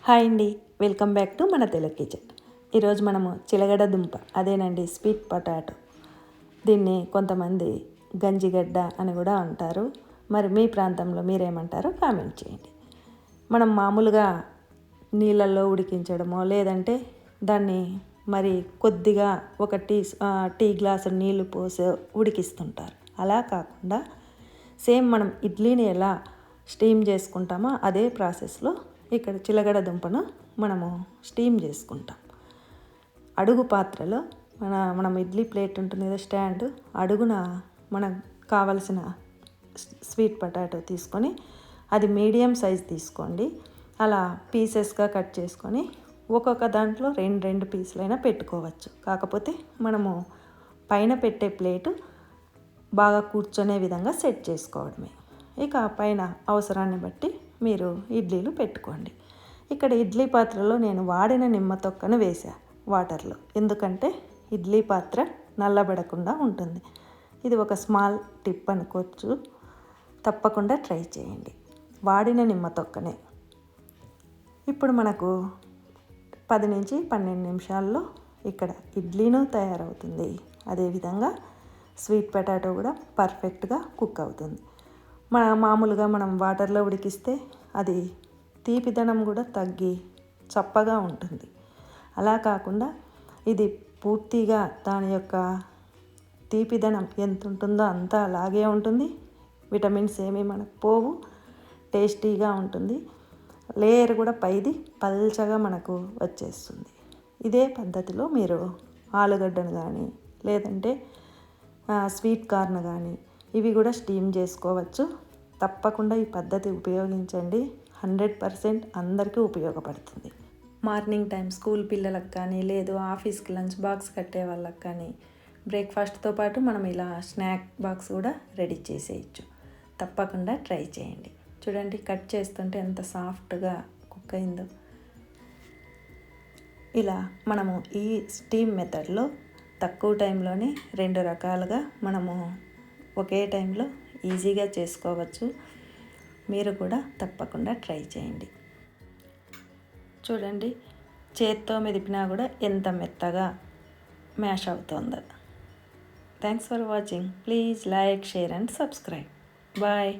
Hi అండి, welcome back to మన Telugu kitchen. ఈరోజు మనము చిలగడ దుంప, అదేనండి స్వీట్ పొటాటో. దీన్ని కొంతమంది గంజిగడ్డ అని కూడా అంటారు. మరి మీ ప్రాంతంలో మీరేమంటారో కామెంట్ చేయండి. మనం మామూలుగా నీళ్ళల్లో ఉడికించడమో లేదంటే దాన్ని మరి కొద్దిగా ఒక టీ గ్లాసు నీళ్లు పోసి ఉడికిస్తుంటారు. అలా కాకుండా సేమ్ మనం ఇడ్లీని ఎలా స్టీమ్ చేసుకుంటామో అదే ప్రాసెస్లో ఇక్కడ చిలగడ దుంపను మనము స్టీమ్ చేసుకుంటాం. అడుగు పాత్రలో మనం ఇడ్లీ ప్లేట్ ఉంటుంది కదా, స్టాండ్ అడుగున మనం కావలసిన స్వీట్ పొటాటో తీసుకొని, అది మీడియం సైజ్ తీసుకోండి. అలా పీసెస్గా కట్ చేసుకొని ఒక్కొక్క దాంట్లో రెండు పీసులైనా పెట్టుకోవచ్చు. కాకపోతే మనము పైన పెట్టే ప్లేటు బాగా కూర్చొనే విధంగా సెట్ చేసుకోవడమే. ఇక పైన అవసరాన్ని బట్టి మీరు ఇడ్లీలు పెట్టుకోండి. ఇక్కడ ఇడ్లీ పాత్రలో నేను వాడిన నిమ్మ తొక్కను వేసా వాటర్లో, ఎందుకంటే ఇడ్లీ పాత్ర నల్లబడకుండా ఉంటుంది. ఇది ఒక స్మాల్ టిప్ అనుకోవచ్చు, తప్పకుండా ట్రై చేయండి. వాడిన నిమ్మ తొక్కనే. ఇప్పుడు మనకు 10 నుంచి 12 నిమిషాల్లో ఇక్కడ ఇడ్లీను తయారవుతుంది. అదేవిధంగా స్వీట్ పొటాటో కూడా పర్ఫెక్ట్గా కుక్ అవుతుంది. మామూలుగా మనం వాటర్లో ఉడికిస్తే అది తీపిదనం కూడా తగ్గి చప్పగా ఉంటుంది. అలా కాకుండా ఇది పూర్తిగా దాని యొక్క తీపిదనం ఎంత ఉంటుందో అంతా అలాగే ఉంటుంది. విటమిన్స్ ఏమీ మనకు పోవు, టేస్టీగా ఉంటుంది. లేయర్ కూడా పైది పల్చగా మనకు వచ్చేస్తుంది. ఇదే పద్ధతిలో మీరు ఆలుగడ్డను కానీ లేదంటే స్వీట్ కార్న్ కానీ ఇవి కూడా స్టీమ్ చేసుకోవచ్చు. తప్పకుండా ఈ పద్ధతి ఉపయోగించండి. 100% అందరికీ ఉపయోగపడుతుంది. మార్నింగ్ టైం స్కూల్ పిల్లలకు కానీ లేదు ఆఫీస్కి లంచ్ బాక్స్ కట్టే వాళ్ళకి కానీ బ్రేక్ఫాస్ట్తో పాటు మనం ఇలా స్నాక్ బాక్స్ కూడా రెడీ చేసేయచ్చు. తప్పకుండా ట్రై చేయండి. చూడండి, కట్ చేస్తుంటే ఎంత సాఫ్ట్గా కుక్ అయిందో. ఇలా మనము ఈ స్టీమ్ మెథడ్లో తక్కువ టైంలోనే 2 రకాలుగా మనము ఒకే టైంలో ఈజీగా చేసుకోవచ్చు. మీరు కూడా తప్పకుండా ట్రై చేయండి. చూడండి, చేత్తో మెదిపినా కూడా ఎంత మెత్తగా మ్యాష్ అవుతుందో. Thanks for watching. Please like, share and subscribe. Bye.